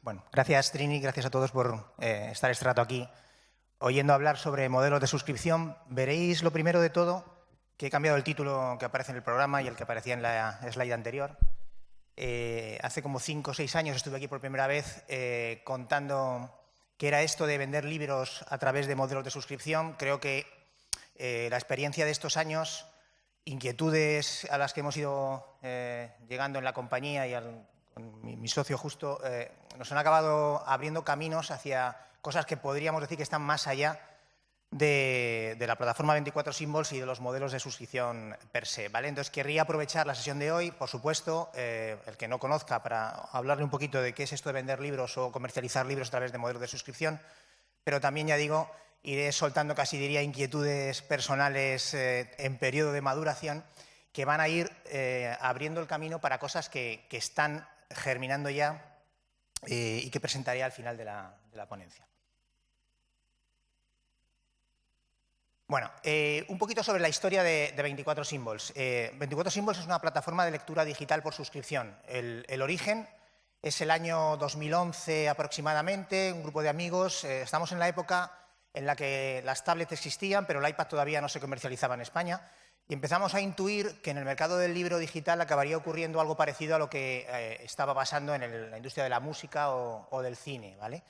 Bueno, gracias Trini, gracias a todos por estar este rato aquí oyendo hablar sobre modelos de suscripción. Veréis lo primero de todo que he cambiado el título que aparece en el programa y el que aparecía en la slide anterior. Hace como 5 o 6 años estuve aquí por primera vez contando qué era esto de vender libros a través de modelos de suscripción. Creo que la experiencia de estos años, inquietudes a las que hemos ido llegando en la compañía y con mi socio justo, nos han acabado abriendo caminos hacia cosas que podríamos decir que están más allá de la plataforma 24 Symbols y de los modelos de suscripción per se, ¿vale? Entonces, querría aprovechar la sesión de hoy, por supuesto, el que no conozca, para hablarle un poquito de qué es esto de vender libros o comercializar libros a través de modelos de suscripción, pero también, ya digo, iré soltando, casi diría, inquietudes personales en periodo de maduración que van a ir abriendo el camino para cosas que están germinando ya y que presentaré al final de la ponencia. Bueno, un poquito sobre la historia de 24 Symbols. 24 Symbols es una plataforma de lectura digital por suscripción. El origen es el año 2011 aproximadamente, un grupo de amigos. Estamos en la época en la que las tablets existían, pero el iPad todavía no se comercializaba en España. Y empezamos a intuir que en el mercado del libro digital acabaría ocurriendo algo parecido a lo que estaba pasando en la industria de la música o del cine, ¿vale?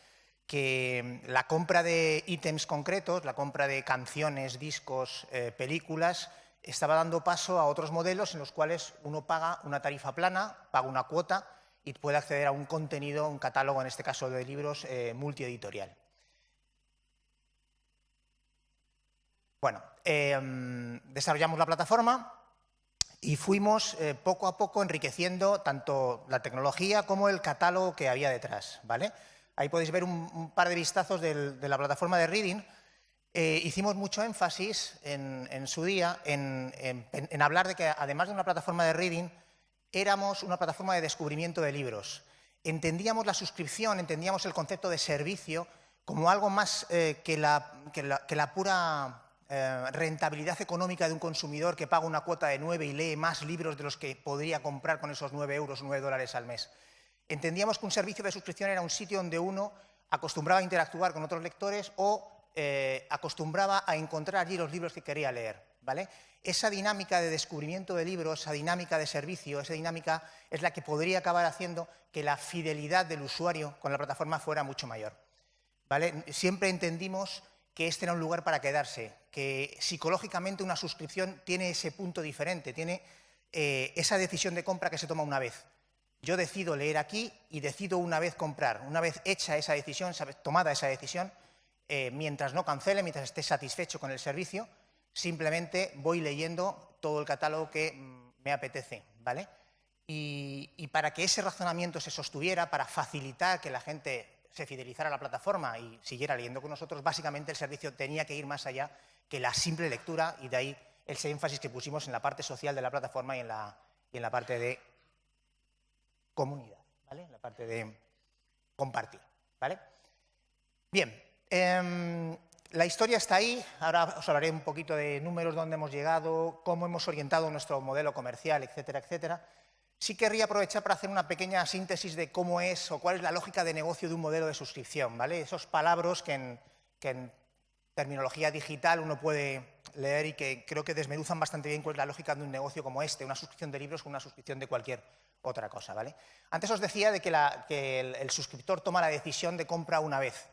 Que la compra de ítems concretos, la compra de canciones, discos, películas, estaba dando paso a otros modelos en los cuales uno paga una tarifa plana, paga una cuota y puede acceder a un contenido, un catálogo, en este caso de libros, multieditorial. Bueno, desarrollamos la plataforma y fuimos poco a poco enriqueciendo tanto la tecnología como el catálogo que había detrás, ¿vale? Ahí podéis ver un par de vistazos de la plataforma de Reading. Hicimos mucho énfasis en su día en hablar de que, además de una plataforma de Reading, éramos una plataforma de descubrimiento de libros. Entendíamos la suscripción, entendíamos el concepto de servicio como algo más que la pura rentabilidad económica de un consumidor que paga una cuota de 9 y lee más libros de los que podría comprar con esos 9 euros, 9 dólares al mes. Entendíamos que un servicio de suscripción era un sitio donde uno acostumbraba a interactuar con otros lectores o acostumbraba a encontrar allí los libros que quería leer, ¿vale? Esa dinámica de descubrimiento de libros, esa dinámica de servicio, esa dinámica es la que podría acabar haciendo que la fidelidad del usuario con la plataforma fuera mucho mayor, ¿vale? Siempre entendimos que este era un lugar para quedarse, que psicológicamente una suscripción tiene ese punto diferente, tiene esa decisión de compra que se toma una vez. Yo decido leer aquí y decido una vez comprar. Una vez hecha esa decisión, tomada esa decisión, mientras no cancele, mientras esté satisfecho con el servicio, simplemente voy leyendo todo el catálogo que me apetece, ¿vale? Y para que ese razonamiento se sostuviera, para facilitar que la gente se fidelizara a la plataforma y siguiera leyendo con nosotros, básicamente el servicio tenía que ir más allá que la simple lectura, y de ahí ese énfasis que pusimos en la parte social de la plataforma y en la parte de comunidad, ¿vale? En la parte de compartir, ¿vale? Bien, la historia está ahí. Ahora os hablaré un poquito de números, dónde hemos llegado, cómo hemos orientado nuestro modelo comercial, etcétera, etcétera. Sí querría aprovechar para hacer una pequeña síntesis de cómo es o cuál es la lógica de negocio de un modelo de suscripción, ¿vale? Esos palabras que en terminología digital uno puede leer y que creo que desmenuzan bastante bien cuál es la lógica de un negocio como este, una suscripción de libros con una suscripción de cualquier otra cosa, ¿vale? Antes os decía de que el suscriptor toma la decisión de compra una vez.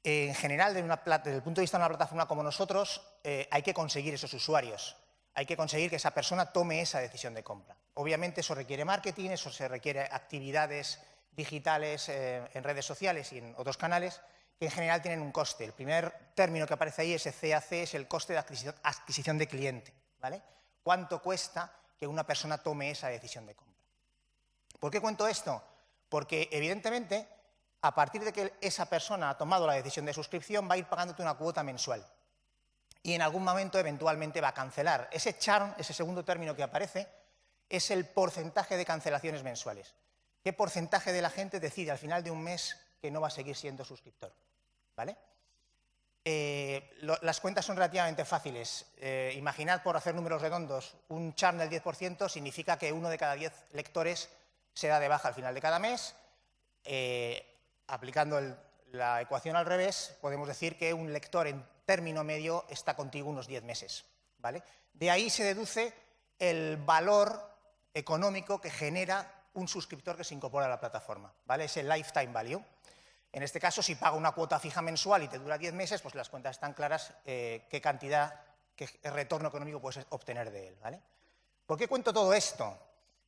En general, desde el punto de vista de una plataforma como nosotros, hay que conseguir esos usuarios. Hay que conseguir que esa persona tome esa decisión de compra. Obviamente eso requiere marketing, eso se requiere actividades digitales en redes sociales y en otros canales que en general tienen un coste. El primer término que aparece ahí, ese CAC, es el coste de adquisición de cliente, ¿vale? ¿Cuánto cuesta que una persona tome esa decisión de compra? ¿Por qué cuento esto? Porque evidentemente, a partir de que esa persona ha tomado la decisión de suscripción, va a ir pagándote una cuota mensual. Y en algún momento, eventualmente, va a cancelar. Ese churn, ese segundo término que aparece, es el porcentaje de cancelaciones mensuales. ¿Qué porcentaje de la gente decide al final de un mes que no va a seguir siendo suscriptor? ¿Vale? Las cuentas son relativamente fáciles. Imaginad, por hacer números redondos, un churn del 10% significa que 1 de cada 10 lectores se da de baja al final de cada mes. aplicando la ecuación al revés, podemos decir que un lector en término medio está contigo unos 10 meses, ¿vale? De ahí se deduce el valor económico que genera un suscriptor que se incorpora a la plataforma, ¿vale? Es el lifetime value. En este caso, si paga una cuota fija mensual y te dura 10 meses, pues las cuentas están claras qué cantidad, qué retorno económico puedes obtener de él, ¿vale? ¿Por qué cuento todo esto?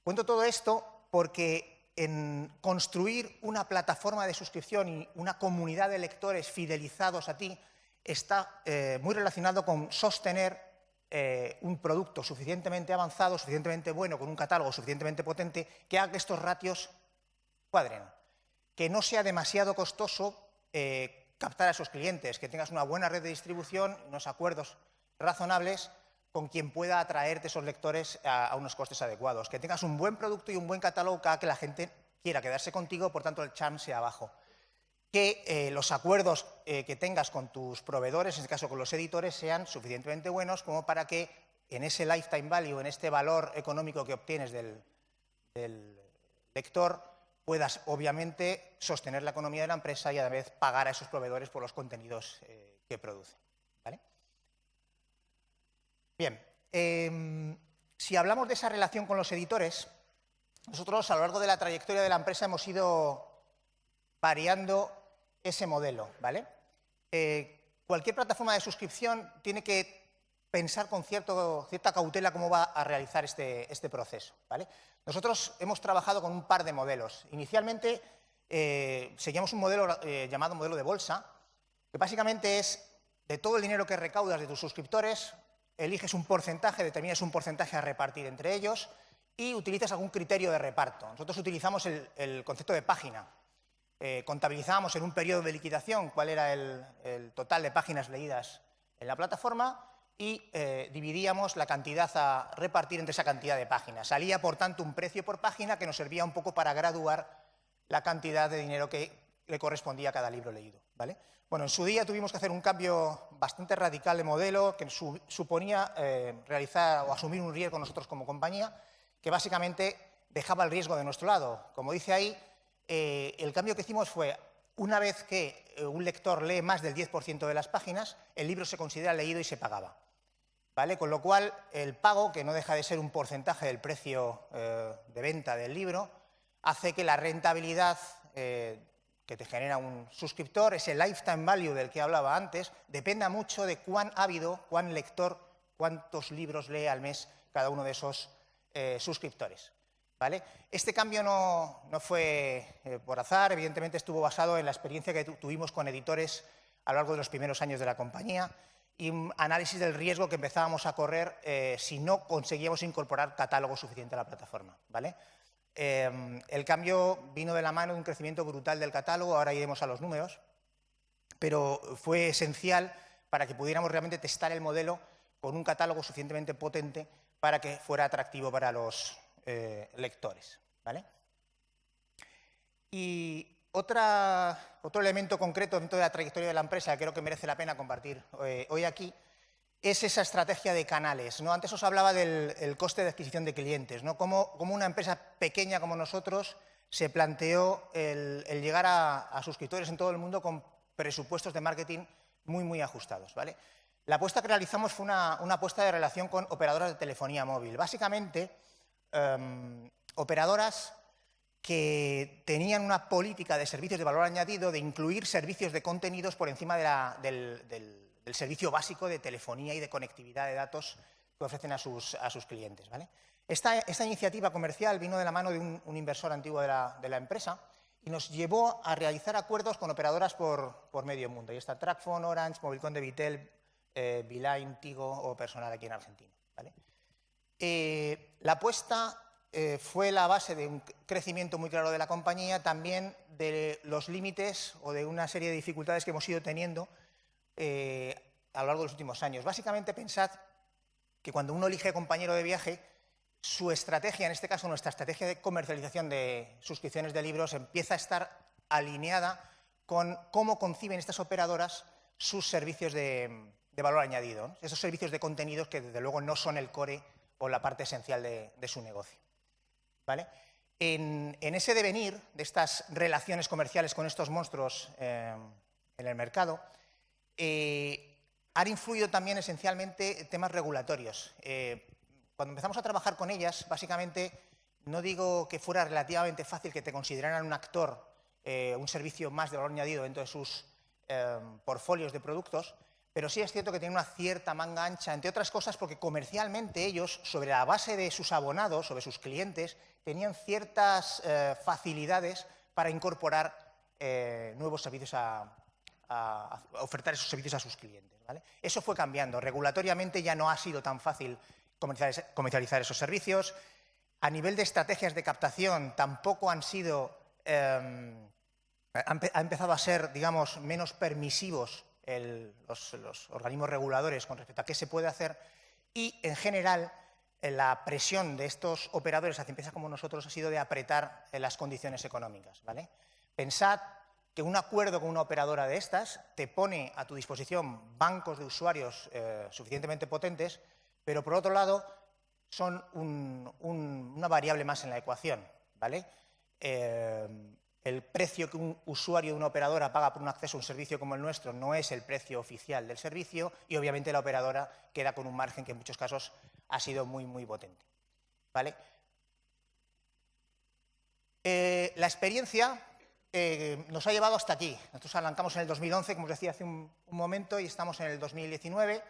Cuento todo esto porque en construir una plataforma de suscripción y una comunidad de lectores fidelizados a ti está muy relacionado con sostener un producto suficientemente avanzado, suficientemente bueno, con un catálogo suficientemente potente, que haga que estos ratios cuadren. Que no sea demasiado costoso captar a esos clientes, que tengas una buena red de distribución, unos acuerdos razonables con quien pueda atraerte esos lectores a unos costes adecuados. Que tengas un buen producto y un buen catálogo que haga que la gente quiera quedarse contigo, por tanto el churn sea bajo. Que los acuerdos que tengas con tus proveedores, en este caso con los editores, sean suficientemente buenos como para que en ese lifetime value, en este valor económico que obtienes del lector, puedas obviamente sostener la economía de la empresa y a la vez pagar a esos proveedores por los contenidos que producen, ¿vale? Bien, si hablamos de esa relación con los editores, nosotros a lo largo de la trayectoria de la empresa hemos ido variando ese modelo, ¿vale? Cualquier plataforma de suscripción tiene que pensar con cierta cautela cómo va a realizar este proceso, ¿vale? Nosotros hemos trabajado con un par de modelos. Inicialmente seguíamos un modelo llamado modelo de bolsa, que básicamente es de todo el dinero que recaudas de tus suscriptores, eliges un porcentaje, determinas un porcentaje a repartir entre ellos y utilizas algún criterio de reparto. Nosotros utilizamos el concepto de página. Contabilizábamos en un periodo de liquidación cuál era el total de páginas leídas en la plataforma y dividíamos la cantidad a repartir entre esa cantidad de páginas. Salía, por tanto, un precio por página que nos servía un poco para graduar la cantidad de dinero que le correspondía a cada libro leído, ¿vale? Bueno, en su día tuvimos que hacer un cambio bastante radical de modelo que suponía realizar o asumir un riesgo nosotros como compañía que básicamente dejaba el riesgo de nuestro lado. Como dice ahí, el cambio que hicimos fue, una vez que un lector lee más del 10% de las páginas, el libro se considera leído y se pagaba, ¿vale? Con lo cual, el pago, que no deja de ser un porcentaje del precio de venta del libro, hace que la rentabilidad que te genera un suscriptor, ese lifetime value del que hablaba antes, dependa mucho de cuán ávido, cuán lector, cuántos libros lee al mes cada uno de esos suscriptores, ¿vale? Este cambio no fue por azar, evidentemente estuvo basado en la experiencia que tuvimos con editores a lo largo de los primeros años de la compañía y un análisis del riesgo que empezábamos a correr si no conseguíamos incorporar catálogo suficiente a la plataforma, ¿vale? El cambio vino de la mano de un crecimiento brutal del catálogo, ahora iremos a los números, pero fue esencial para que pudiéramos realmente testar el modelo con un catálogo suficientemente potente para que fuera atractivo para los lectores, ¿vale? Y otro elemento concreto dentro de la trayectoria de la empresa que creo que merece la pena compartir hoy aquí es esa estrategia de canales, ¿no? Antes os hablaba del coste de adquisición de clientes, ¿no? Cómo una empresa pequeña como nosotros se planteó el llegar a suscriptores en todo el mundo con presupuestos de marketing muy ajustados, ¿vale? La apuesta que realizamos fue una apuesta de relación con operadoras de telefonía móvil. Básicamente, operadoras que tenían una política de servicios de valor añadido de incluir servicios de contenidos por encima del servicio básico de telefonía y de conectividad de datos que ofrecen a sus clientes, ¿vale? Esta iniciativa comercial vino de la mano de un inversor antiguo de la empresa y nos llevó a realizar acuerdos con operadoras por medio mundo. Ahí está TracFone, Orange, Movilcom de Vitel, Beeline, Tigo o Personal aquí en Argentina, ¿vale? La apuesta fue la base de un crecimiento muy claro de la compañía, también de los límites o de una serie de dificultades que hemos ido teniendo a lo largo de los últimos años. Básicamente, pensad que cuando uno elige compañero de viaje, su estrategia, en este caso nuestra estrategia de comercialización de suscripciones de libros, empieza a estar alineada con cómo conciben estas operadoras sus servicios de valor añadido, ¿no? Esos servicios de contenidos que desde luego no son el core o la parte esencial de su negocio, ¿vale? En ese devenir de estas relaciones comerciales con estos monstruos en el mercado, han influido también esencialmente temas regulatorios. Cuando empezamos a trabajar con ellas, básicamente, no digo que fuera relativamente fácil que te consideraran un actor, un servicio más de valor añadido dentro de sus portfolios de productos, pero sí es cierto que tienen una cierta manga ancha, entre otras cosas porque comercialmente ellos, sobre la base de sus abonados, sobre sus clientes, tenían ciertas facilidades para incorporar nuevos servicios a ofertar esos servicios a sus clientes, ¿vale? Eso fue cambiando. Regulatoriamente ya no ha sido tan fácil comercializar esos servicios. A nivel de estrategias de captación tampoco han sido, ha empezado a ser, digamos, menos permisivos los organismos reguladores con respecto a qué se puede hacer y, en general, la presión de estos operadores hacia empresas como nosotros ha sido de apretar las condiciones económicas, ¿vale? Pensad que un acuerdo con una operadora de estas te pone a tu disposición bancos de usuarios suficientemente potentes, pero, por otro lado, son una variable más en la ecuación, ¿vale? El precio que un usuario de una operadora paga por un acceso a un servicio como el nuestro no es el precio oficial del servicio y, obviamente, la operadora queda con un margen que en muchos casos ha sido muy, muy potente, ¿vale? La experiencia nos ha llevado hasta aquí. Nosotros arrancamos en el 2011, como os decía hace un momento, y estamos en el 2019.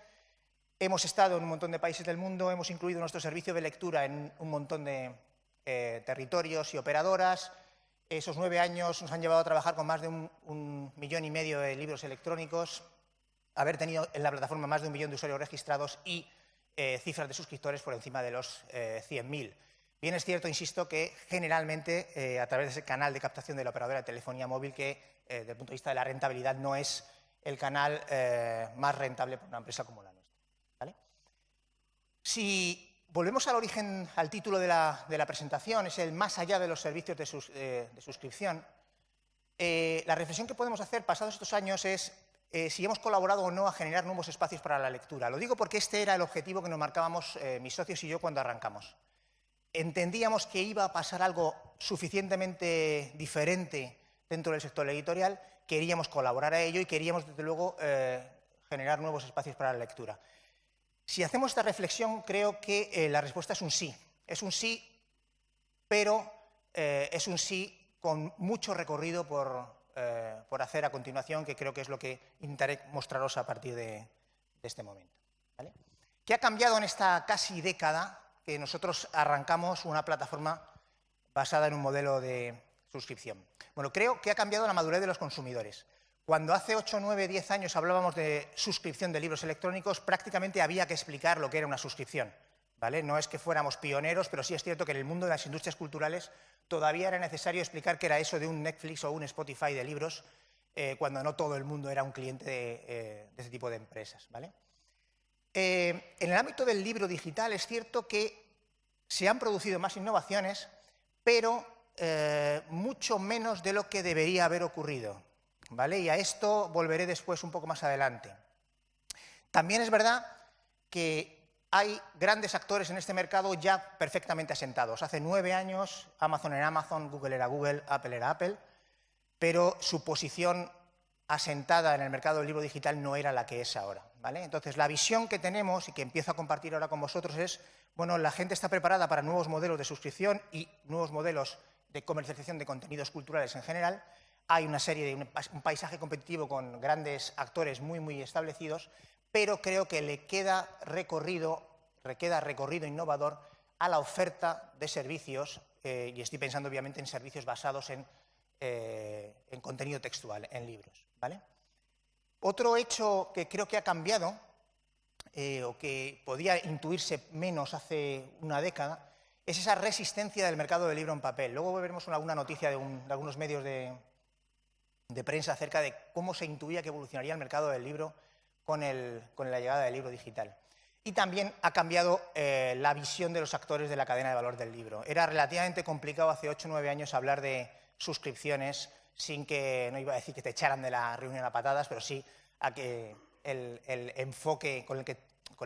Hemos estado en un montón de países del mundo, hemos incluido nuestro servicio de lectura en un montón de territorios y operadoras. Esos 9 años nos han llevado a trabajar con más de 1,5 millones de libros electrónicos, haber tenido en la plataforma más de 1 millón de usuarios registrados y cifras de suscriptores por encima de los 100.000. Bien es cierto, insisto, que generalmente a través de ese canal de captación de la operadora de telefonía móvil que desde el punto de vista de la rentabilidad no es el canal más rentable para una empresa como la nuestra, ¿vale? Si volvemos al origen, al título de la presentación, es el más allá de los servicios de suscripción. La reflexión que podemos hacer pasados estos años es si hemos colaborado o no a generar nuevos espacios para la lectura. Lo digo porque este era el objetivo que nos marcábamos mis socios y yo cuando arrancamos. Entendíamos que iba a pasar algo suficientemente diferente dentro del sector editorial, queríamos colaborar a ello y queríamos, desde luego, generar nuevos espacios para la lectura. Si hacemos esta reflexión, creo que la respuesta es un sí. Es un sí, pero es un sí con mucho recorrido por hacer a continuación, que creo que es lo que intentaré mostraros a partir de este momento, ¿vale? ¿Qué ha cambiado en esta casi década que nosotros arrancamos una plataforma basada en un modelo de suscripción? Bueno, creo que ha cambiado la madurez de los consumidores. Cuando hace 8, 9, 10 años hablábamos de suscripción de libros electrónicos, prácticamente había que explicar lo que era una suscripción, ¿vale? No es que fuéramos pioneros, pero sí es cierto que en el mundo de las industrias culturales todavía era necesario explicar qué era eso de un Netflix o un Spotify de libros, cuando no todo el mundo era un cliente de ese tipo de empresas, ¿vale? En el ámbito del libro digital es cierto que se han producido más innovaciones, pero mucho menos de lo que debería haber ocurrido, ¿vale? Y a esto volveré después un poco más adelante. También es verdad que hay grandes actores en este mercado ya perfectamente asentados. Hace 9 años Amazon era Amazon, Google era Google, Apple era Apple, pero su posición asentada en el mercado del libro digital no era la que es ahora, ¿vale? Entonces, la visión que tenemos y que empiezo a compartir ahora con vosotros es, bueno, la gente está preparada para nuevos modelos de suscripción y nuevos modelos de comercialización de contenidos culturales en general. Hay una serie de un paisaje competitivo con grandes actores muy, muy establecidos, pero creo que le queda recorrido innovador a la oferta de servicios, y estoy pensando obviamente en servicios basados en contenido textual, en libros, ¿vale? Otro hecho que creo que ha cambiado, o que podía intuirse menos hace una década, es esa resistencia del mercado del libro en papel. Luego veremos alguna noticia de algunos medios de prensa acerca de cómo se intuía que evolucionaría el mercado del libro con la llegada del libro digital. Y también ha cambiado la visión de los actores de la cadena de valor del libro. Era relativamente complicado hace 8 o 9 años hablar de suscripciones sin que, no iba a decir que te echaran de la reunión a patadas, pero sí a que el enfoque con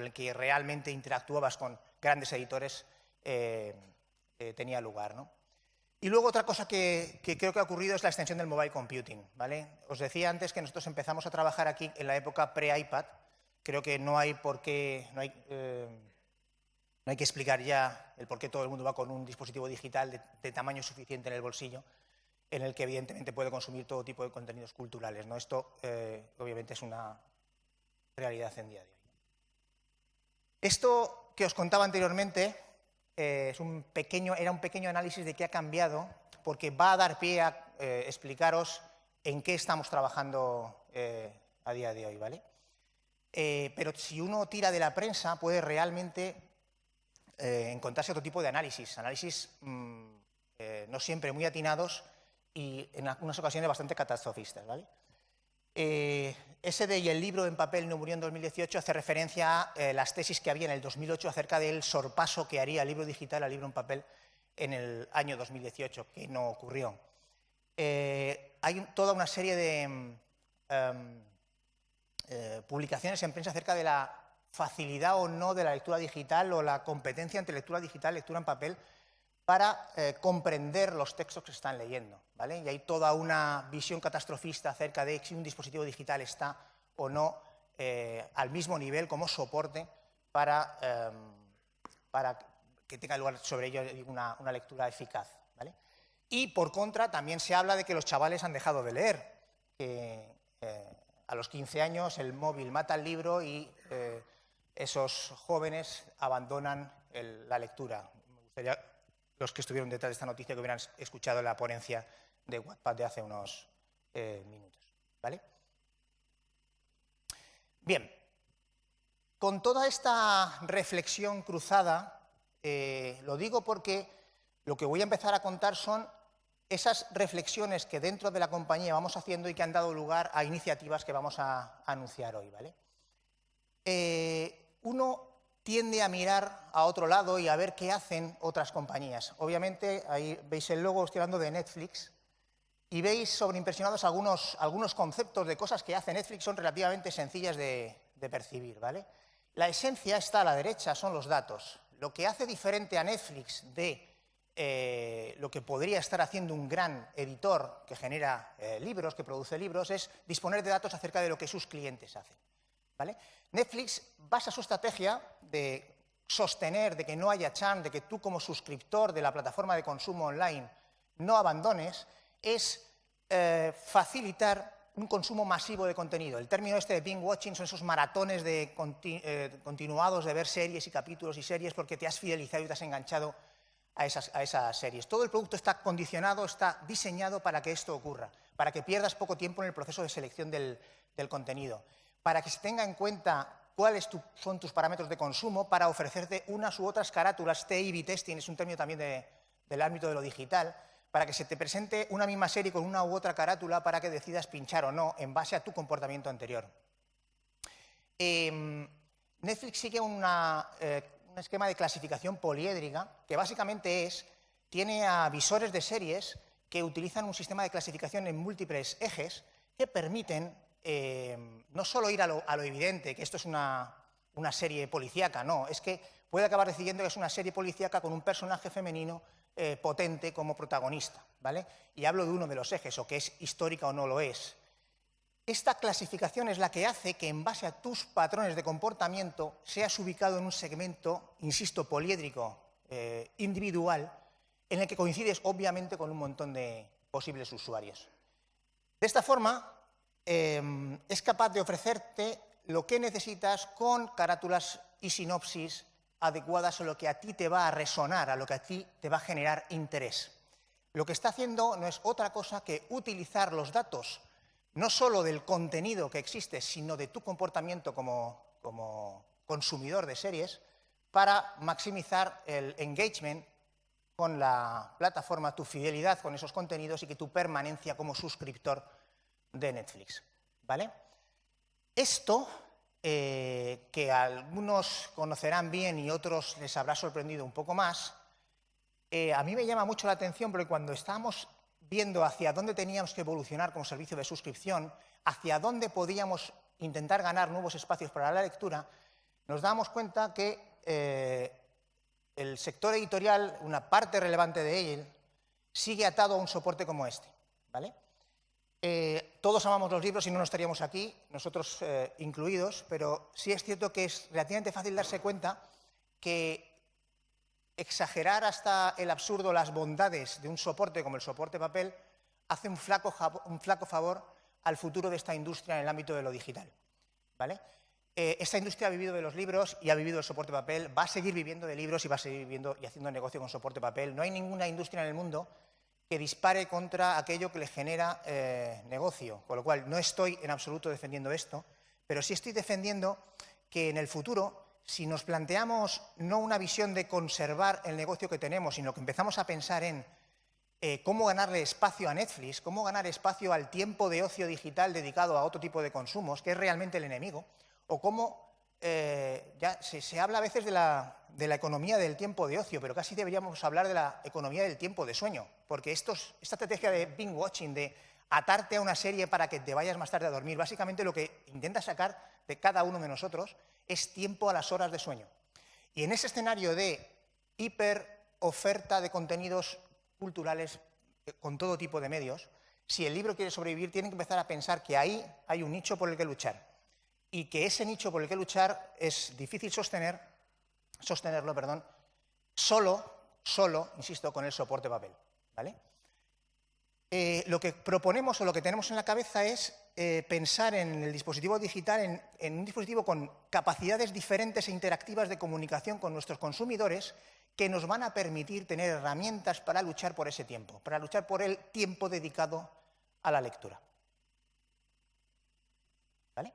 el que realmente interactuabas con grandes editores tenía lugar, ¿no? Y luego otra cosa que creo que ha ocurrido es la extensión del mobile computing, ¿vale? Os decía antes que nosotros empezamos a trabajar aquí en la época pre-iPad. Creo que no hay que explicar ya el por qué todo el mundo va con un dispositivo digital de tamaño suficiente en el bolsillo, en el que evidentemente puede consumir todo tipo de contenidos culturales, ¿no? Esto obviamente es una realidad en día de hoy. Esto que os contaba anteriormente era un pequeño análisis de qué ha cambiado, porque va a dar pie a explicaros en qué estamos trabajando a día de hoy, ¿vale? Pero si uno tira de la prensa, puede realmente encontrarse otro tipo de análisis no siempre muy atinados y en algunas ocasiones bastante catastrofistas, ¿vale? SD y el libro en papel no murió en 2018 hace referencia a las tesis que había en el 2008 acerca del sorpaso que haría el libro digital al libro en papel en el año 2018, que no ocurrió. Hay toda una serie de publicaciones en prensa acerca de la facilidad o no de la lectura digital o la competencia entre lectura digital y lectura en papel para comprender los textos que se están leyendo, ¿vale? Y hay toda una visión catastrofista acerca de si un dispositivo digital está o no al mismo nivel como soporte para que tenga lugar sobre ello una lectura eficaz, ¿vale? Y por contra también se habla de que los chavales han dejado de leer, que a los 15 años el móvil mata el libro y esos jóvenes abandonan la lectura. Me gustaría los que estuvieron detrás de esta noticia que hubieran escuchado la ponencia de Wattpad de hace unos minutos, ¿vale? Bien, con toda esta reflexión cruzada, lo digo porque lo que voy a empezar a contar son esas reflexiones que dentro de la compañía vamos haciendo y que han dado lugar a iniciativas que vamos a anunciar hoy, ¿vale? Uno tiende a mirar a otro lado y a ver qué hacen otras compañías. Obviamente, ahí veis el logo, estoy hablando de Netflix, y veis sobreimpresionados algunos conceptos de cosas que hace Netflix, son relativamente sencillas de percibir, ¿vale? La esencia está a la derecha, son los datos. Lo que hace diferente a Netflix de lo que podría estar haciendo un gran editor que genera libros, que produce libros, es disponer de datos acerca de lo que sus clientes hacen, ¿vale? Netflix basa su estrategia de sostener, de que no haya churn, de que tú como suscriptor de la plataforma de consumo online no abandones, es facilitar un consumo masivo de contenido. El término este de binge watching son esos maratones continuados de ver series y capítulos y series porque te has fidelizado y te has enganchado a esas series. Todo el producto está condicionado, está diseñado para que esto ocurra, para que pierdas poco tiempo en el proceso de selección del contenido, para que se tenga en cuenta cuáles son tus parámetros de consumo, para ofrecerte unas u otras carátulas. A/B testing es un término también del ámbito de lo digital, para que se te presente una misma serie con una u otra carátula para que decidas pinchar o no en base a tu comportamiento anterior. Netflix sigue un esquema de clasificación poliédrica que básicamente tiene a visores de series que utilizan un sistema de clasificación en múltiples ejes que permiten no solo ir a lo evidente, que esto es una serie policíaca, no, es que puede acabar decidiendo que es una serie policíaca con un personaje femenino potente como protagonista, ¿vale? Y hablo de uno de los ejes, o que es histórica o no lo es. Esta clasificación es la que hace que en base a tus patrones de comportamiento seas ubicado en un segmento, insisto, poliédrico, individual, en el que coincides obviamente con un montón de posibles usuarios. De esta forma, es capaz de ofrecerte lo que necesitas con carátulas y sinopsis adecuadas a lo que a ti te va a resonar, a lo que a ti te va a generar interés. Lo que está haciendo no es otra cosa que utilizar los datos, no solo del contenido que existe, sino de tu comportamiento como consumidor de series, para maximizar el engagement con la plataforma, tu fidelidad con esos contenidos y que tu permanencia como suscriptor de Netflix, ¿vale? Esto, que algunos conocerán bien y otros les habrá sorprendido un poco más, a mí me llama mucho la atención porque cuando estábamos viendo hacia dónde teníamos que evolucionar como servicio de suscripción, hacia dónde podíamos intentar ganar nuevos espacios para la lectura, nos dábamos cuenta que el sector editorial, una parte relevante de él, sigue atado a un soporte como este, ¿vale? Todos amamos los libros y no nos estaríamos aquí, nosotros incluidos, pero sí es cierto que es relativamente fácil darse cuenta que exagerar hasta el absurdo las bondades de un soporte como el soporte papel hace un flaco favor al futuro de esta industria en el ámbito de lo digital, ¿vale? Esta industria ha vivido de los libros y ha vivido el soporte papel, va a seguir viviendo de libros y va a seguir viviendo y haciendo negocio con soporte papel. No hay ninguna industria en el mundo que dispare contra aquello que le genera negocio, con lo cual no estoy en absoluto defendiendo esto, pero sí estoy defendiendo que en el futuro, si nos planteamos no una visión de conservar el negocio que tenemos, sino que empezamos a pensar en cómo ganarle espacio a Netflix, cómo ganar espacio al tiempo de ocio digital dedicado a otro tipo de consumos, que es realmente el enemigo, o cómo ya se habla a veces de la economía del tiempo de ocio, pero casi deberíamos hablar de la economía del tiempo de sueño, porque esta estrategia de binge watching, de atarte a una serie para que te vayas más tarde a dormir, básicamente lo que intenta sacar de cada uno de nosotros es tiempo a las horas de sueño. Y en ese escenario de hiperoferta de contenidos culturales con todo tipo de medios, si el libro quiere sobrevivir, tiene que empezar a pensar que ahí hay un nicho por el que luchar y que ese nicho por el que luchar es difícil sostenerlo, solo, insisto, con el soporte papel, ¿vale? Lo que proponemos o lo que tenemos en la cabeza es pensar en el dispositivo digital, en un dispositivo con capacidades diferentes e interactivas de comunicación con nuestros consumidores que nos van a permitir tener herramientas para luchar por ese tiempo, para luchar por el tiempo dedicado a la lectura. ¿Vale?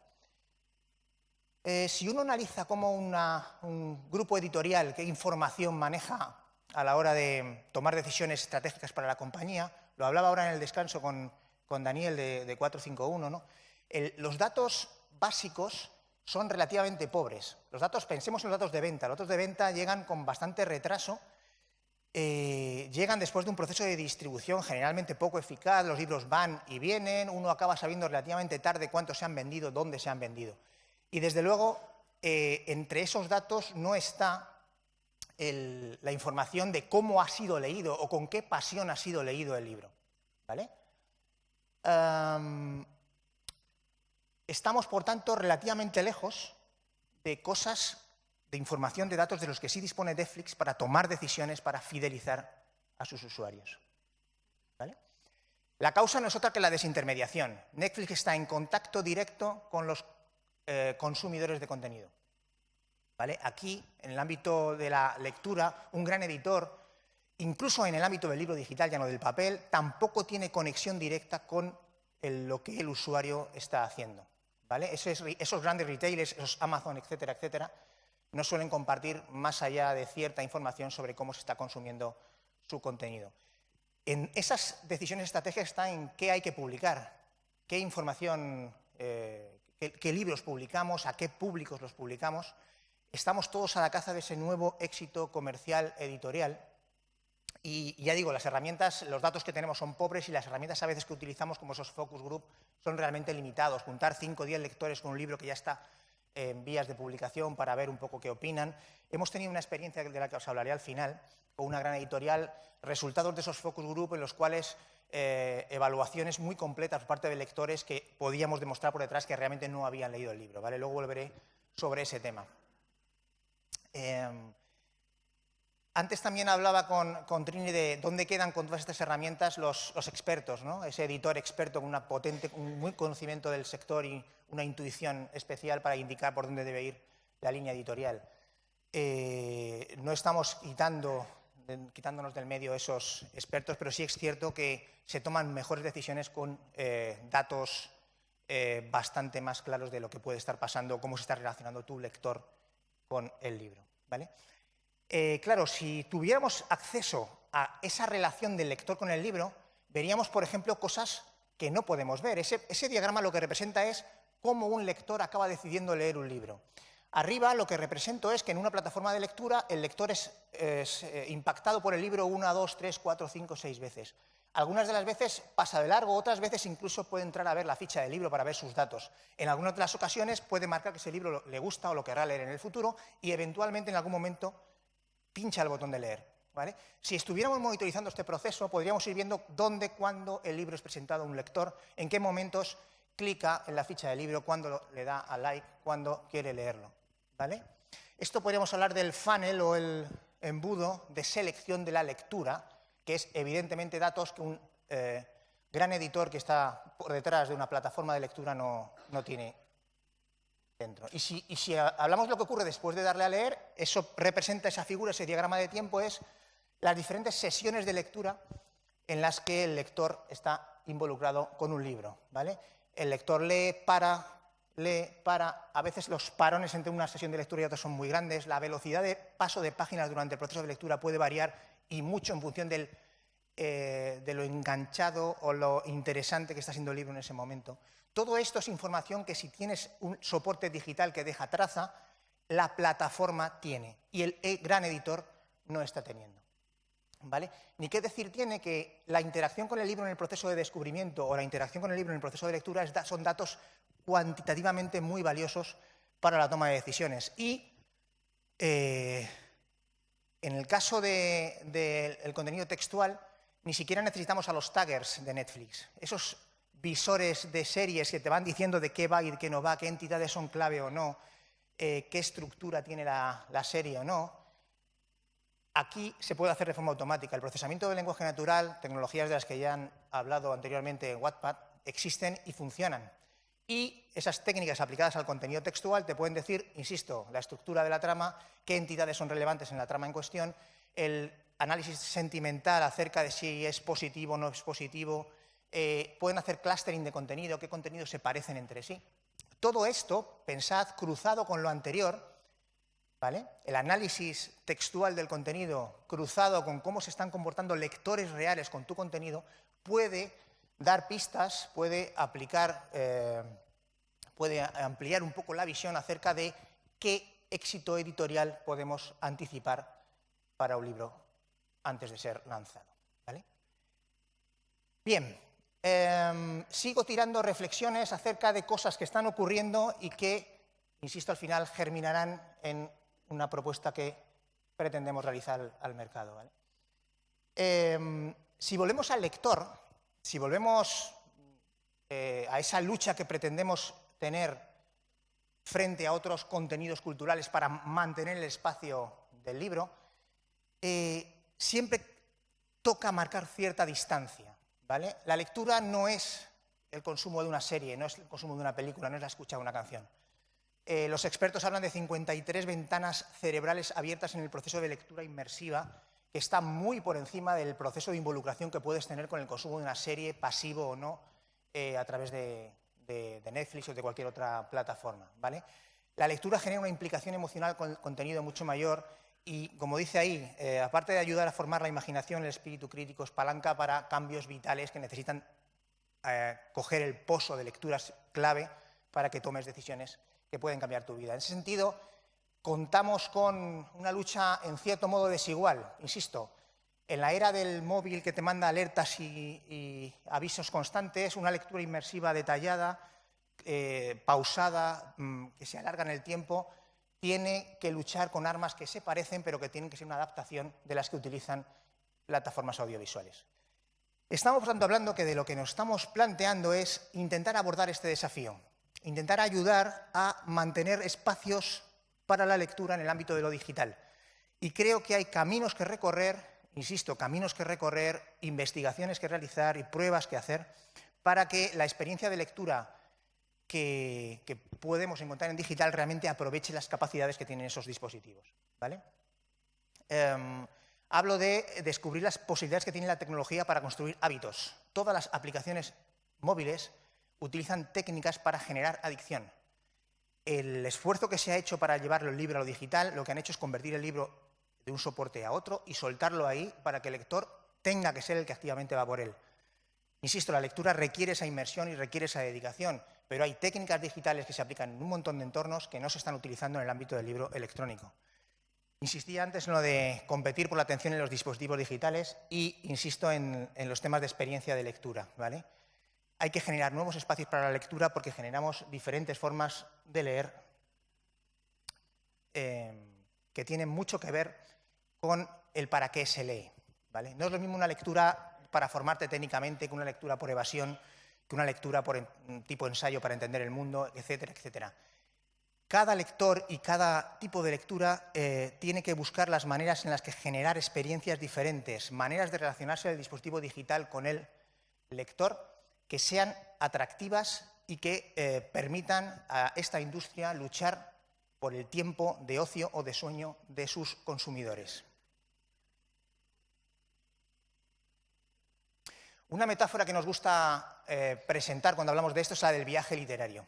Si uno analiza cómo un grupo editorial qué información maneja a la hora de tomar decisiones estratégicas para la compañía, lo hablaba ahora en el descanso con Daniel de 451, ¿no? Los datos básicos son relativamente pobres. Pensemos en los datos de venta. Los datos de venta llegan con bastante retraso, llegan después de un proceso de distribución generalmente poco eficaz, los libros van y vienen, uno acaba sabiendo relativamente tarde cuántos se han vendido, dónde se han vendido. Y desde luego, entre esos datos no está la información de cómo ha sido leído o con qué pasión ha sido leído el libro, ¿vale? Estamos, por tanto, relativamente lejos de cosas, de información, de datos de los que sí dispone Netflix para tomar decisiones, para fidelizar a sus usuarios, ¿vale? La causa no es otra que la desintermediación. Netflix está en contacto directo con los consumidores de contenido, ¿vale? Aquí, en el ámbito de la lectura, un gran editor, incluso en el ámbito del libro digital, ya no del papel, tampoco tiene conexión directa con lo que el usuario está haciendo, ¿vale? Esos grandes retailers, esos Amazon, etcétera, etcétera, no suelen compartir más allá de cierta información sobre cómo se está consumiendo su contenido. En esas decisiones estratégicas está en qué hay que publicar, qué información, qué libros publicamos, a qué públicos los publicamos. Estamos todos a la caza de ese nuevo éxito comercial editorial. Y ya digo, las herramientas, los datos que tenemos son pobres y las herramientas a veces que utilizamos, como esos focus group, son realmente limitados. Juntar 5 o 10 lectores con un libro que ya está en vías de publicación para ver un poco qué opinan. Hemos tenido una experiencia de la que os hablaré al final, con una gran editorial, resultados de esos focus group en los cuales evaluaciones muy completas por parte de lectores que podíamos demostrar por detrás que realmente no habían leído el libro, ¿vale? Luego volveré sobre ese tema. Antes también hablaba con Trini de dónde quedan con todas estas herramientas los expertos, ¿no? Ese editor experto con un buen conocimiento del sector y una intuición especial para indicar por dónde debe ir la línea editorial. No estamos quitándonos del medio esos expertos, pero sí es cierto que se toman mejores decisiones con datos bastante más claros de lo que puede estar pasando, cómo se está relacionando tu lector con el libro, ¿vale? Claro, si tuviéramos acceso a esa relación del lector con el libro, veríamos, por ejemplo, cosas que no podemos ver. Ese diagrama lo que representa es cómo un lector acaba decidiendo leer un libro. Arriba lo que represento es que en una plataforma de lectura el lector es impactado por el libro 1, 2, 3, 4, 5, 6 veces. Algunas de las veces pasa de largo, otras veces incluso puede entrar a ver la ficha del libro para ver sus datos. En algunas de las ocasiones puede marcar que ese libro le gusta o lo querrá leer en el futuro y eventualmente en algún momento pincha el botón de leer. ¿vale? Si estuviéramos monitorizando este proceso, podríamos ir viendo dónde, cuándo el libro es presentado a un lector, en qué momentos clica en la ficha del libro, cuándo le da a like, cuándo quiere leerlo, ¿vale? Esto podríamos hablar del funnel o el embudo de selección de la lectura, que es evidentemente datos que un gran editor que está por detrás de una plataforma de lectura no tiene dentro. Y si hablamos de lo que ocurre después de darle a leer, eso representa esa figura, ese diagrama de tiempo, es las diferentes sesiones de lectura en las que el lector está involucrado con un libro, ¿vale? El lector lee, para, a veces los parones entre una sesión de lectura y otra son muy grandes, la velocidad de paso de páginas durante el proceso de lectura puede variar y mucho en función de lo enganchado o lo interesante que está siendo el libro en ese momento. Todo esto es información que si tienes un soporte digital que deja traza, la plataforma tiene y el gran editor no está teniendo, ¿vale? Ni qué decir tiene que la interacción con el libro en el proceso de descubrimiento o la interacción con el libro en el proceso de lectura son datos cuantitativamente muy valiosos para la toma de decisiones. Y en el caso del contenido textual, ni siquiera necesitamos a los taggers de Netflix. Esos visores de series que te van diciendo de qué va y de qué no va, qué entidades son clave o no, qué estructura tiene la serie o no. Aquí se puede hacer de forma automática. El procesamiento del lenguaje natural, tecnologías de las que ya han hablado anteriormente en Wattpad, existen y funcionan. Y esas técnicas aplicadas al contenido textual te pueden decir, insisto, la estructura de la trama, qué entidades son relevantes en la trama en cuestión, el análisis sentimental acerca de si es positivo o no es positivo, pueden hacer clustering de contenido, qué contenidos se parecen entre sí. Todo esto, pensad, cruzado con lo anterior, ¿vale? El análisis textual del contenido cruzado con cómo se están comportando lectores reales con tu contenido, puede dar pistas, puede ampliar un poco la visión acerca de qué éxito editorial podemos anticipar para un libro antes de ser lanzado, ¿vale? Bien, sigo tirando reflexiones acerca de cosas que están ocurriendo y que, insisto, al final germinarán en una propuesta que pretendemos realizar al mercado, ¿vale? Si volvemos al lector, si volvemos a esa lucha que pretendemos tener frente a otros contenidos culturales para mantener el espacio del libro, siempre toca marcar cierta distancia, ¿vale? La lectura no es el consumo de una serie, no es el consumo de una película, no es la escucha de una canción. Los expertos hablan de 53 ventanas cerebrales abiertas en el proceso de lectura inmersiva, que está muy por encima del proceso de involucración que puedes tener con el consumo de una serie, pasivo o no, a través de Netflix o de cualquier otra plataforma, ¿vale? La lectura genera una implicación emocional con el contenido mucho mayor y, como dice ahí, aparte de ayudar a formar la imaginación, el espíritu crítico es palanca para cambios vitales que necesitan coger el pozo de lecturas clave para que tomes decisiones que pueden cambiar tu vida. En ese sentido, contamos con una lucha en cierto modo desigual. Insisto, en la era del móvil que te manda alertas y avisos constantes, una lectura inmersiva detallada, pausada, que se alarga en el tiempo, tiene que luchar con armas que se parecen, pero que tienen que ser una adaptación de las que utilizan plataformas audiovisuales. Estamos, por tanto, hablando que de lo que nos estamos planteando es intentar abordar este desafío, intentar ayudar a mantener espacios para la lectura en el ámbito de lo digital. Y creo que hay caminos que recorrer, insisto, caminos que recorrer, investigaciones que realizar y pruebas que hacer para que la experiencia de lectura que podemos encontrar en digital realmente aproveche las capacidades que tienen esos dispositivos, ¿vale? Hablo de descubrir las posibilidades que tiene la tecnología para construir hábitos. Todas las aplicaciones móviles utilizan técnicas para generar adicción. El esfuerzo que se ha hecho para llevarlo el libro a lo digital, lo que han hecho es convertir el libro de un soporte a otro y soltarlo ahí para que el lector tenga que ser el que activamente va por él. Insisto, la lectura requiere esa inmersión y requiere esa dedicación, pero hay técnicas digitales que se aplican en un montón de entornos que no se están utilizando en el ámbito del libro electrónico. Insistí antes en lo de competir por la atención en los dispositivos digitales y insisto en los temas de experiencia de lectura, ¿vale? Hay que generar nuevos espacios para la lectura porque generamos diferentes formas de leer que tienen mucho que ver con el para qué se lee, ¿vale? No es lo mismo una lectura para formarte técnicamente que una lectura por evasión, que una lectura por tipo ensayo para entender el mundo, etcétera, etcétera. Cada lector y cada tipo de lectura tiene que buscar las maneras en las que generar experiencias diferentes, maneras de relacionarse del dispositivo digital con el lector que sean atractivas y que permitan a esta industria luchar por el tiempo de ocio o de sueño de sus consumidores. Una metáfora que nos gusta presentar cuando hablamos de esto es la del viaje literario.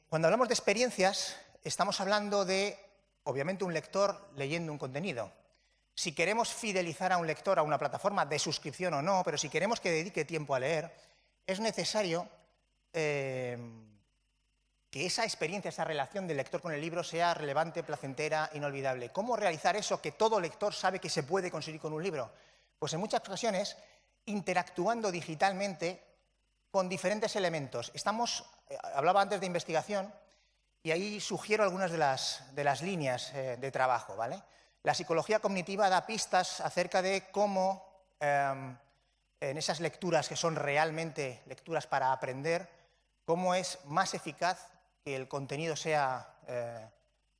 Cuando hablamos de experiencias, estamos hablando de, obviamente, un lector leyendo un contenido. Si queremos fidelizar a un lector a una plataforma de suscripción o no, pero si queremos que dedique tiempo a leer, es necesario que esa experiencia, esa relación del lector con el libro sea relevante, placentera, inolvidable. ¿Cómo realizar eso que todo lector sabe que se puede conseguir con un libro? Pues en muchas ocasiones interactuando digitalmente con diferentes elementos. Hablaba antes de investigación y ahí sugiero algunas de las líneas de trabajo, ¿vale? La psicología cognitiva da pistas acerca de cómo en esas lecturas que son realmente lecturas para aprender, cómo es más eficaz que el contenido sea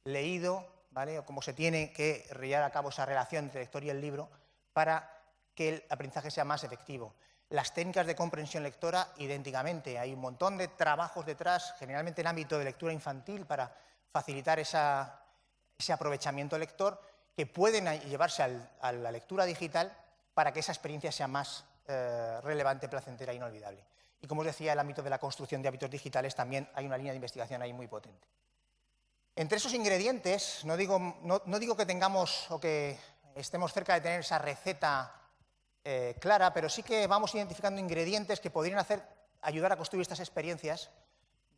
leído, ¿vale? O cómo se tiene que llevar a cabo esa relación entre el lector y el libro para que el aprendizaje sea más efectivo. Las técnicas de comprensión lectora, idénticamente. Hay un montón de trabajos detrás, generalmente en ámbito de lectura infantil, para facilitar ese aprovechamiento lector, que pueden llevarse a la lectura digital para que esa experiencia sea más relevante, placentera e inolvidable. Y como os decía, el ámbito de la construcción de hábitos digitales también hay una línea de investigación ahí muy potente. Entre esos ingredientes, no digo que tengamos o que estemos cerca de tener esa receta clara, pero sí que vamos identificando ingredientes que podrían ayudar a construir estas experiencias,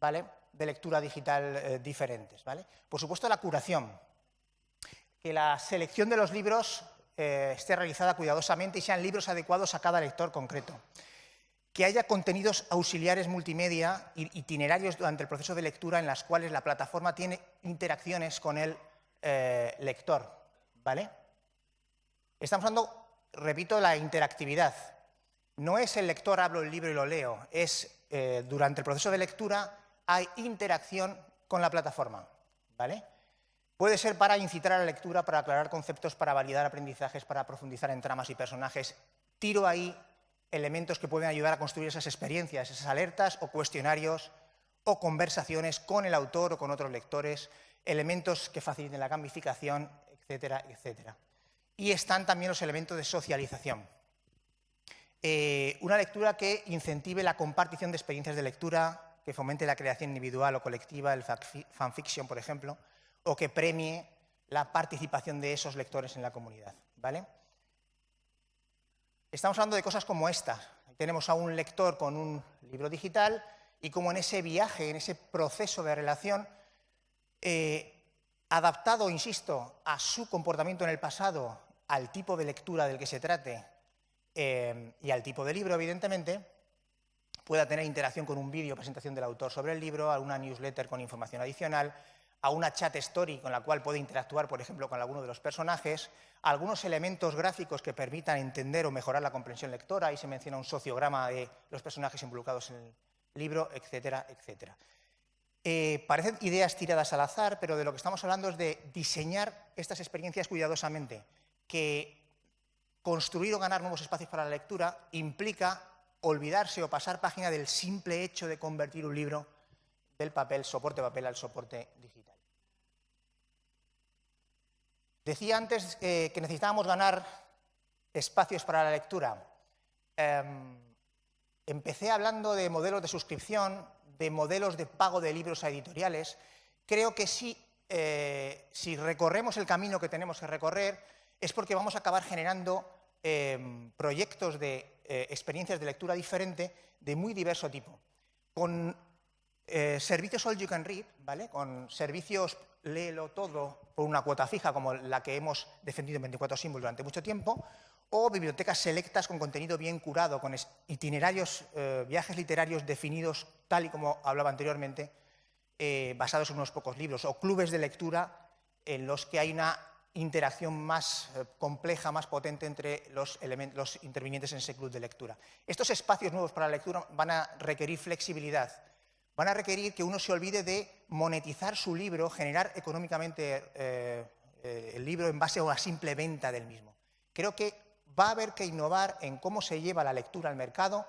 ¿vale?, de lectura digital diferentes, ¿vale? Por supuesto, la curación. Que la selección de los libros esté realizada cuidadosamente y sean libros adecuados a cada lector concreto. Que haya contenidos auxiliares multimedia, itinerarios durante el proceso de lectura en las cuales la plataforma tiene interacciones con el lector, ¿vale? Estamos hablando, repito, la interactividad. No es el lector, abro el libro y lo leo, es durante el proceso de lectura hay interacción con la plataforma, ¿vale? Puede ser para incitar a la lectura, para aclarar conceptos, para validar aprendizajes, para profundizar en tramas y personajes. Tiro ahí elementos que pueden ayudar a construir esas experiencias, esas alertas o cuestionarios o conversaciones con el autor o con otros lectores, elementos que faciliten la gamificación, etcétera, etcétera. Y están también los elementos de socialización. Una lectura que incentive la compartición de experiencias de lectura, que fomente la creación individual o colectiva, el fanfiction, por ejemplo, o que premie la participación de esos lectores en la comunidad, ¿vale? Estamos hablando de cosas como esta. Tenemos a un lector con un libro digital y como en ese viaje, en ese proceso de relación, adaptado, insisto, a su comportamiento en el pasado, al tipo de lectura del que se trate y al tipo de libro, evidentemente, pueda tener interacción con un vídeo, presentación del autor sobre el libro, a una newsletter con información adicional, a una chat story con la cual puede interactuar, por ejemplo, con alguno de los personajes, a algunos elementos gráficos que permitan entender o mejorar la comprensión lectora, ahí se menciona un sociograma de los personajes involucrados en el libro, etcétera, etcétera. Parecen ideas tiradas al azar, pero de lo que estamos hablando es de diseñar estas experiencias cuidadosamente, que construir o ganar nuevos espacios para la lectura implica olvidarse o pasar página del simple hecho de convertir un libro del soporte papel al soporte digital. Decía antes que necesitábamos ganar espacios para la lectura. Empecé hablando de modelos de suscripción, de modelos de pago de libros a editoriales. Creo que si recorremos el camino que tenemos que recorrer es porque vamos a acabar generando proyectos de experiencias de lectura diferente de muy diverso tipo. Con servicios all you can read, ¿vale? Con servicios léelo todo por una cuota fija, como la que hemos defendido en 24 Símbolos durante mucho tiempo, o bibliotecas selectas con contenido bien curado, con itinerarios, viajes literarios definidos, tal y como hablaba anteriormente, basados en unos pocos libros, o clubes de lectura en los que hay una interacción más compleja, más potente entre los intervinientes en ese club de lectura. Estos espacios nuevos para la lectura van a requerir flexibilidad, van a requerir que uno se olvide de monetizar su libro, generar económicamente el libro en base a una simple venta del mismo. Creo que va a haber que innovar en cómo se lleva la lectura al mercado,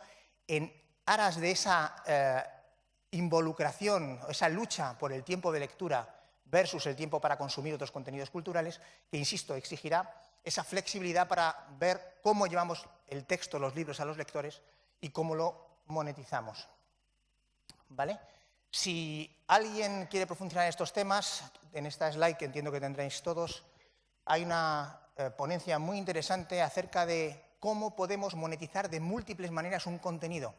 en aras de esa involucración, esa lucha por el tiempo de lectura versus el tiempo para consumir otros contenidos culturales, que, insisto, exigirá esa flexibilidad para ver cómo llevamos el texto, los libros a los lectores y cómo lo monetizamos. ¿Vale? Si alguien quiere profundizar en estos temas, en esta slide que entiendo que tendréis todos, hay una ponencia muy interesante acerca de cómo podemos monetizar de múltiples maneras un contenido.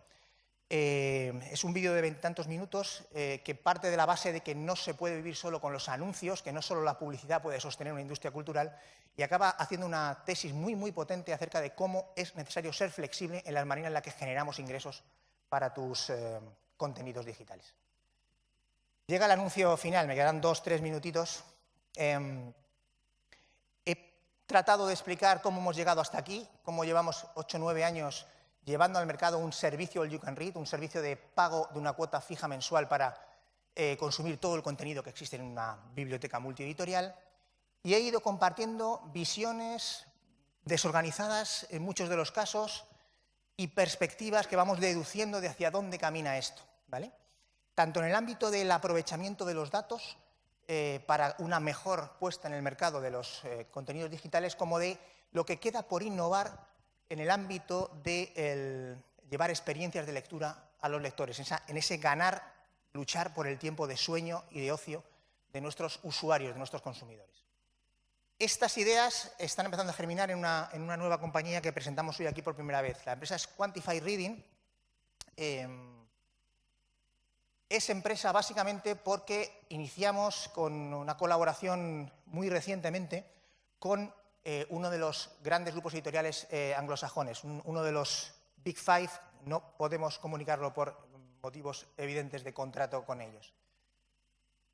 Es un vídeo de 20 y tantos minutos que parte de la base de que no se puede vivir solo con los anuncios, que no solo la publicidad puede sostener una industria cultural, y acaba haciendo una tesis muy potente acerca de cómo es necesario ser flexible en la manera en la que generamos ingresos para tus contenidos digitales. Llega el anuncio final, me quedan 2-3 minutitos. He tratado de explicar cómo hemos llegado hasta aquí, cómo llevamos 8 o 9 años llevando al mercado un servicio, el You Can Read, un servicio de pago de una cuota fija mensual para consumir todo el contenido que existe en una biblioteca multieditorial, y he ido compartiendo visiones desorganizadas en muchos de los casos y perspectivas que vamos deduciendo de hacia dónde camina esto, ¿vale? Tanto en el ámbito del aprovechamiento de los datos para una mejor puesta en el mercado de los contenidos digitales, como de lo que queda por innovar en el ámbito de llevar experiencias de lectura a los lectores, en ese ganar, luchar por el tiempo de sueño y de ocio de nuestros usuarios, de nuestros consumidores. Estas ideas están empezando a germinar en una nueva compañía que presentamos hoy aquí por primera vez. La empresa es Quantify Reading. Es empresa básicamente porque iniciamos con una colaboración muy recientemente con uno de los grandes grupos editoriales anglosajones, uno de los Big Five. No podemos comunicarlo por motivos evidentes de contrato con ellos.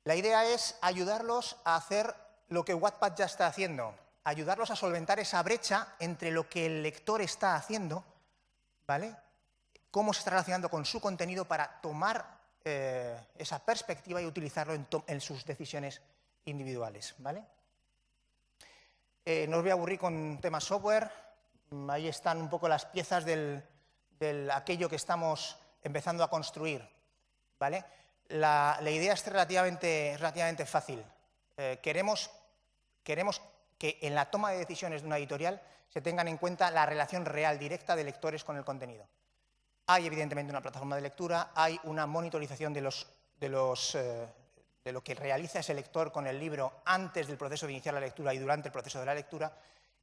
La idea es ayudarlos a hacer lo que Wattpad ya está haciendo, ayudarlos a solventar esa brecha entre lo que el lector está haciendo, ¿vale? Cómo se está relacionando con su contenido para tomar esa perspectiva y utilizarlo en sus decisiones individuales, ¿vale? No os voy a aburrir con temas software. Ahí están un poco las piezas de aquello que estamos empezando a construir, ¿vale? La idea es relativamente fácil. Queremos que en la toma de decisiones de una editorial se tengan en cuenta la relación real, directa de lectores con el contenido. Hay, evidentemente, una plataforma de lectura, hay una monitorización de lo que realiza ese lector con el libro antes del proceso de iniciar la lectura y durante el proceso de la lectura,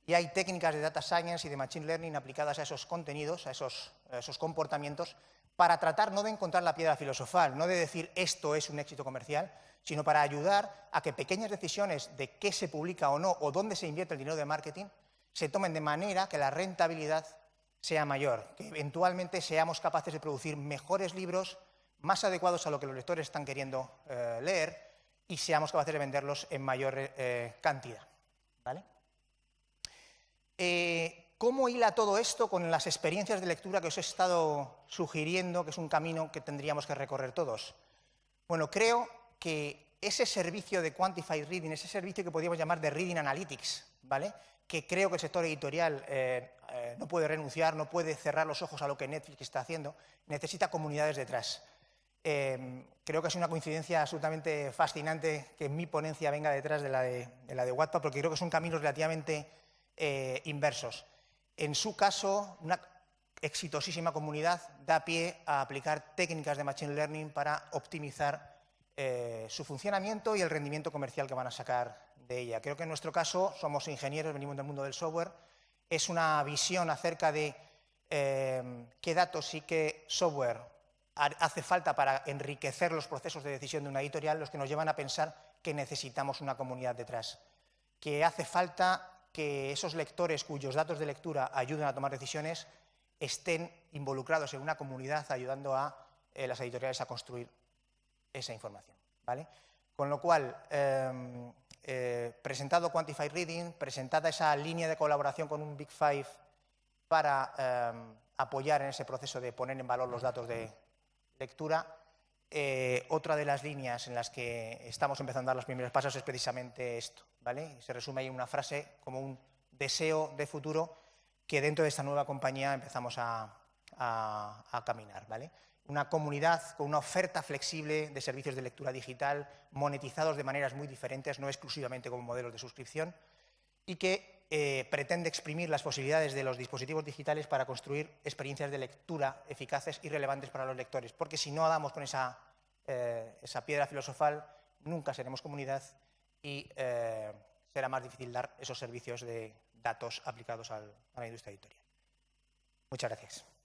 y hay técnicas de data science y de machine learning aplicadas a esos contenidos, a esos comportamientos, para tratar no de encontrar la piedra filosofal, no de decir esto es un éxito comercial, sino para ayudar a que pequeñas decisiones de qué se publica o no, o dónde se invierte el dinero de marketing, se tomen de manera que la rentabilidad sea mayor, que eventualmente seamos capaces de producir mejores libros, más adecuados a lo que los lectores están queriendo leer, y seamos capaces de venderlos en mayor cantidad, ¿vale? ¿Cómo hila todo esto con las experiencias de lectura que os he estado sugiriendo, que es un camino que tendríamos que recorrer todos? Bueno, creo que ese servicio de Quantify Reading, ese servicio que podríamos llamar de Reading Analytics, ¿vale?, que creo que el sector editorial no puede renunciar, no puede cerrar los ojos a lo que Netflix está haciendo, necesita comunidades detrás. Creo que es una coincidencia absolutamente fascinante que mi ponencia venga detrás de la de Wattpad, porque creo que son caminos relativamente inversos. En su caso, una exitosísima comunidad da pie a aplicar técnicas de Machine Learning para optimizar su funcionamiento y el rendimiento comercial que van a sacar de ella. Creo que en nuestro caso somos ingenieros, venimos del mundo del software, es una visión acerca de qué datos y qué software hace falta para enriquecer los procesos de decisión de una editorial, los que nos llevan a pensar que necesitamos una comunidad detrás, que hace falta que esos lectores cuyos datos de lectura ayuden a tomar decisiones estén involucrados en una comunidad ayudando a las editoriales a construir esa información, ¿vale? Con lo cual, presentado Quantified Reading, presentada esa línea de colaboración con un Big Five para apoyar en ese proceso de poner en valor los datos de lectura. Otra de las líneas en las que estamos empezando a dar los primeros pasos es precisamente esto, ¿vale? Se resume ahí en una frase como un deseo de futuro que dentro de esta nueva compañía empezamos a caminar, ¿vale? Una comunidad con una oferta flexible de servicios de lectura digital monetizados de maneras muy diferentes, no exclusivamente como modelos de suscripción, y que pretende exprimir las posibilidades de los dispositivos digitales para construir experiencias de lectura eficaces y relevantes para los lectores, porque si no damos con esa piedra filosofal, nunca seremos comunidad y será más difícil dar esos servicios de datos aplicados a la industria editorial. Muchas gracias.